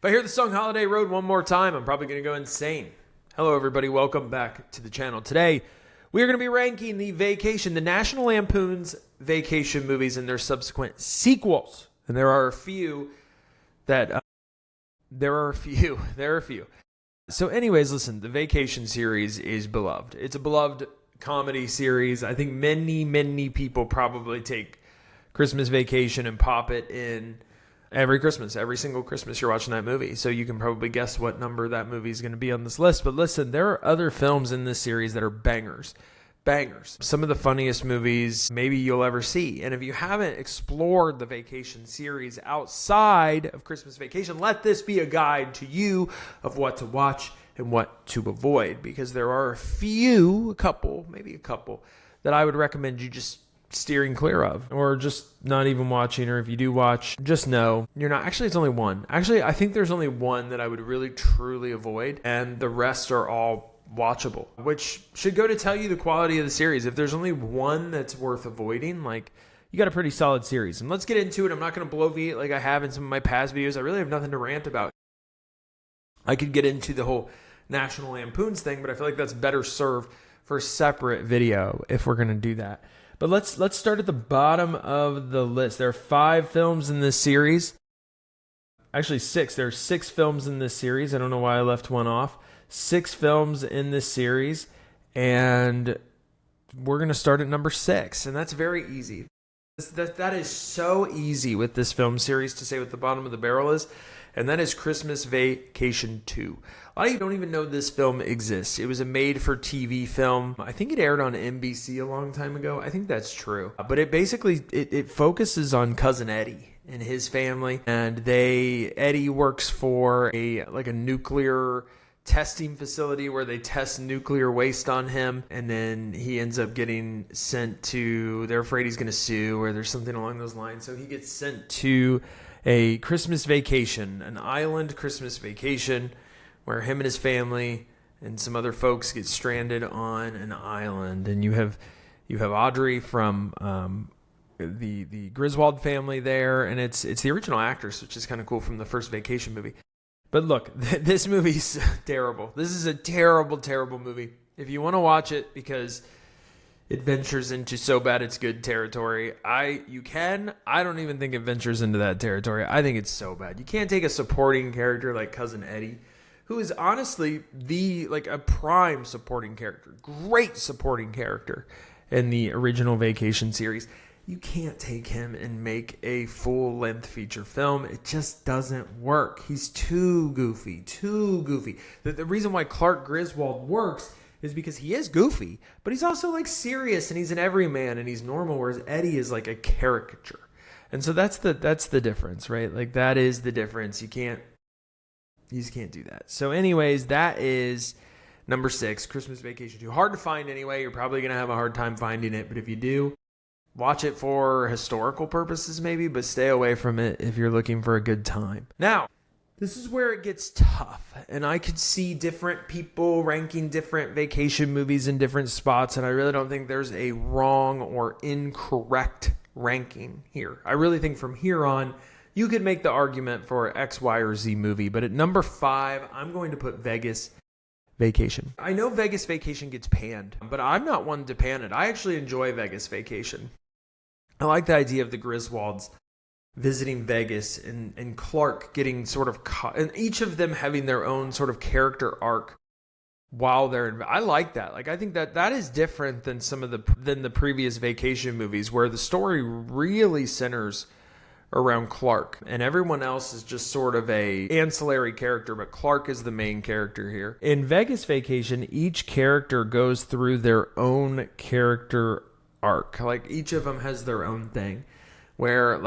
If I hear the song Holiday Road one more time, I'm probably going to go insane. Hello, everybody. Welcome back to the channel. Today, we are going to be ranking the National Lampoon's vacation movies and their subsequent sequels. And there are a few. So anyways, listen, the Vacation series is beloved. It's a beloved comedy series. I think many people probably take Christmas Vacation and pop it in every Christmas. Every single Christmas you're watching that movie. So you can probably guess what number that movie is going to be on this list. But listen, there are other films in this series that are bangers. Bangers. Some of the funniest movies maybe you'll ever see. And if you haven't explored the Vacation series outside of Christmas Vacation, let this be a guide to you of what to watch and what to avoid. Because there are a couple that I would recommend you just steering clear of, or just not even watching, or if you do watch, just know you're not. Actually, it's only one. Actually, I think there's only one that I would really truly avoid, and the rest are all watchable, which should go to tell you the quality of the series. If there's only one that's worth avoiding, like, you got a pretty solid series. And let's get into it. I'm not going to bloviate like I have in some of my past videos. I really have nothing to rant about. I could get into the whole National Lampoon's thing, but I feel like that's better served for a separate video if we're going to do that. But let's start at the bottom of the list. There are 5 films in this series. Actually, 6. There are 6 films in this series. I don't know why I left one off. 6 films in this series. And we're going to start at number 6. And that's very easy. That is so easy with this film series to say what the bottom of the barrel is. And that is Christmas Vacation 2. A lot of you don't even know this film exists. It was a made-for-TV film. I think it aired on NBC a long time ago. I think that's true. But it basically, it focuses on Cousin Eddie and his family. And Eddie works for a nuclear testing facility where they test nuclear waste on him, and then he ends up getting sent to, they're afraid he's going to sue, or there's something along those lines. So he gets sent to a Christmas vacation, an island Christmas vacation, where him and his family and some other folks get stranded on an island. And you have Audrey from the Griswold family there, and it's the original actress, which is kind of cool, from the first Vacation movie. But look, this movie's terrible. This is a terrible movie. If you want to watch it because it ventures into so bad it's good territory, you can. I don't even think it ventures into that territory. I think it's so bad. You can't take a supporting character like Cousin Eddie, who is honestly a prime supporting character, great supporting character in the original Vacation series. You can't take him and make a full-length feature film. It just doesn't work. He's too goofy. The reason why Clark Griswold works is because he is goofy, but he's also serious, and he's an everyman, and he's normal, whereas Eddie is like a caricature. And so that's the difference, right? That is the difference. You just can't do that. So anyways, that is number 6, Christmas Vacation 2. Hard to find anyway. You're probably going to have a hard time finding it, but if you do, watch it for historical purposes maybe, but stay away from it if you're looking for a good time. Now, this is where it gets tough, and I could see different people ranking different vacation movies in different spots, and I really don't think there's a wrong or incorrect ranking here. I really think from here on, you could make the argument for X, Y, or Z movie, but at number 5, I'm going to put Vegas Vacation. I know Vegas Vacation gets panned, but I'm not one to pan it. I actually enjoy Vegas Vacation. I like the idea of the Griswolds visiting Vegas and Clark getting sort of caught, and each of them having their own sort of character arc while they're in. I like that. I think that is different than than the previous Vacation movies, where the story really centers around Clark and everyone else is just sort of a ancillary character, but Clark is the main character here. In Vegas Vacation, each character goes through their own character arc. Each of them has their own thing, where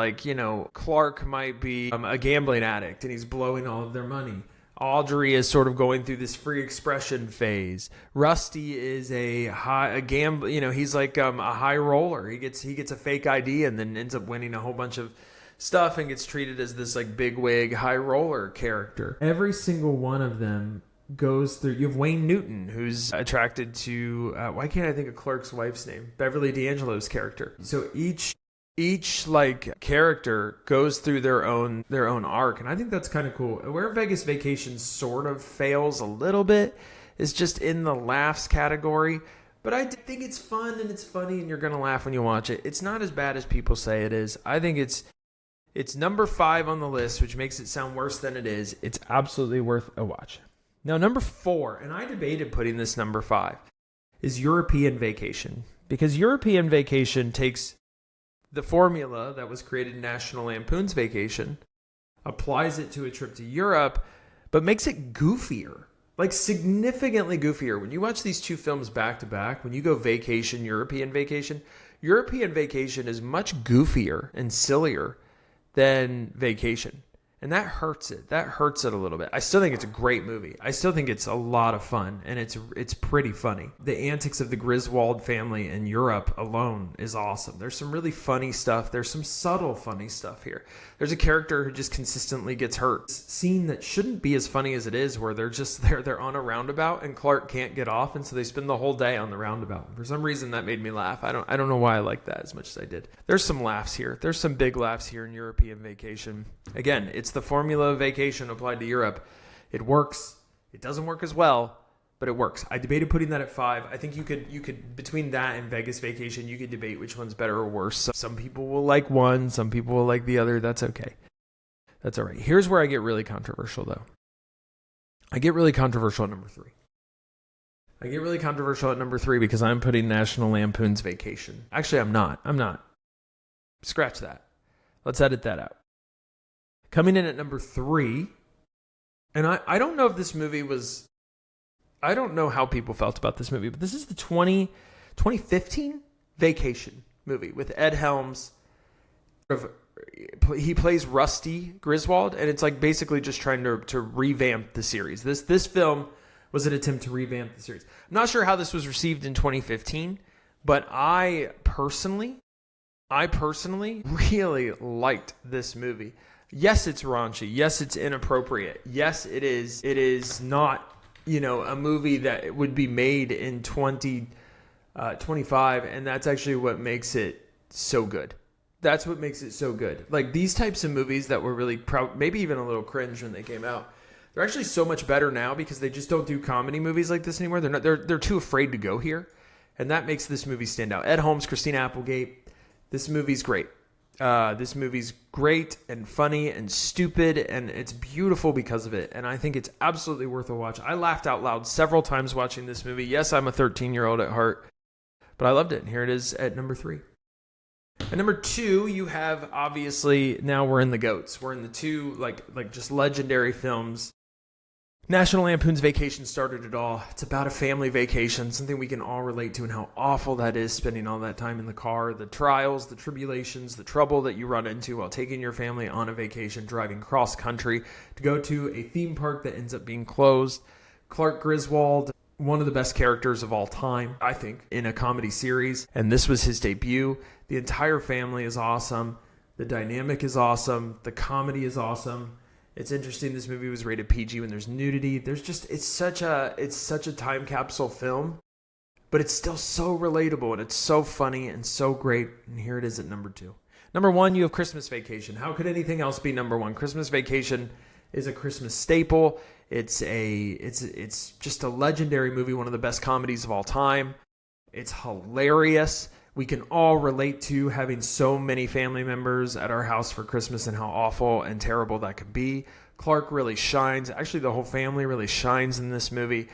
Clark might be a gambling addict and he's blowing all of their money. Audrey is sort of going through this free expression phase. Rusty is a gamble. He's like a high roller. He gets a fake ID and then ends up winning a whole bunch of stuff and gets treated as this big wig high roller character. Every single one of them goes through. You have Wayne Newton, who's attracted to why can't I think of Clark's wife's name? Beverly D'Angelo's character. So each each like character goes through their own arc, and I think that's kind of cool. Where Vegas Vacation sort of fails a little bit is just in the laughs category, but I think it's fun and it's funny and you're gonna laugh when you watch it. It's not as bad as people say it is. I think it's number 5 on the list, which makes it sound worse than it is. It's absolutely worth a watch. Now, number 4, and I debated putting this number 5, is European Vacation, because European Vacation takes the formula that was created in National Lampoon's Vacation, applies it to a trip to Europe, but makes it goofier, like significantly goofier. When you watch these two films back to back, when you go Vacation, European Vacation is much goofier and sillier than Vacation. And that hurts it. That hurts it a little bit. I still think it's a great movie. I still think it's a lot of fun, and it's pretty funny. The antics of the Griswold family in Europe alone is awesome. There's some really funny stuff. There's some subtle funny stuff here. There's a character who just consistently gets hurt. Scene that shouldn't be as funny as it is, where they're on a roundabout and Clark can't get off, and so they spend the whole day on the roundabout. For some reason, that made me laugh. I don't know why I like that as much as I did. There's some laughs here. There's some big laughs here in European Vacation. Again, it's the formula of Vacation applied to Europe. It works. It doesn't work as well, but it works. I debated putting that at 5. I think you could between that and Vegas Vacation, you could debate which one's better or worse. Some people will like one, some people will like the other. That's okay. That's all right. Here's where I get really controversial, though. I get really controversial at number 3. I get really controversial at number 3 because I'm putting National Lampoon's Vacation. Actually, I'm not. Scratch that. Let's edit that out. Coming in at number 3, and I don't know if this movie was, I don't know how people felt about this movie, but this is the 2015 Vacation movie with Ed Helms. He plays Rusty Griswold, and it's like basically just trying to revamp the series. This film was an attempt to revamp the series. I'm not sure how this was received in 2015, but I personally really liked this movie. Yes, it's raunchy. Yes, it's inappropriate. Yes, it is. It is not, a movie that would be made in 2025, and that's actually what makes it so good. That's what makes it so good. Like these types of movies that were really maybe even a little cringe when they came out, they're actually so much better now because they just don't do comedy movies like this anymore. They're too afraid to go here, and that makes this movie stand out. Ed Helms, Christina Applegate. This movie's great. This movie's great and funny and stupid, and it's beautiful because of it. And I think it's absolutely worth a watch. I laughed out loud several times watching this movie. Yes, I'm a 13-year-old at heart, but I loved it. And here it is at number 3. At number 2, you have, obviously, now we're in the GOATs. We're in the 2, like just legendary films. National Lampoon's Vacation started it all. It's about a family vacation, something we can all relate to, and how awful that is, spending all that time in the car, the trials, the tribulations, the trouble that you run into while taking your family on a vacation, driving cross country to go to a theme park that ends up being closed. Clark Griswold, one of the best characters of all time, I think, in a comedy series, and this was his debut. The entire family is awesome. The dynamic is awesome. The comedy is awesome. It's interesting this movie was rated PG when there's nudity. It's such a time capsule film, but it's still so relatable and it's so funny and so great. And here it is at number 2. Number 1, you have Christmas Vacation. How could anything else be number 1? Christmas Vacation is a Christmas staple. It's just a legendary movie, one of the best comedies of all time. It's hilarious. We can all relate to having so many family members at our house for Christmas and how awful and terrible that could be. Clark really shines. Actually, the whole family really shines in this movie.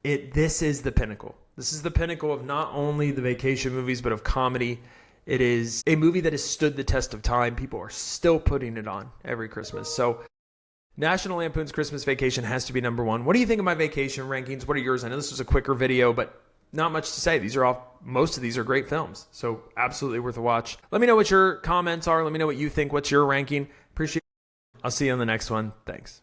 This is the pinnacle. This is the pinnacle of not only the vacation movies, but of comedy. It is a movie that has stood the test of time. People are still putting it on every Christmas. So National Lampoon's Christmas Vacation has to be number 1. What do you think of my vacation rankings? What are yours? I know this was a quicker video, but not much to say. Most of these are great films, so absolutely worth a watch. Let me know what your comments are. Let me know what you think. What's your ranking? Appreciate it. I'll see you on the next one. Thanks.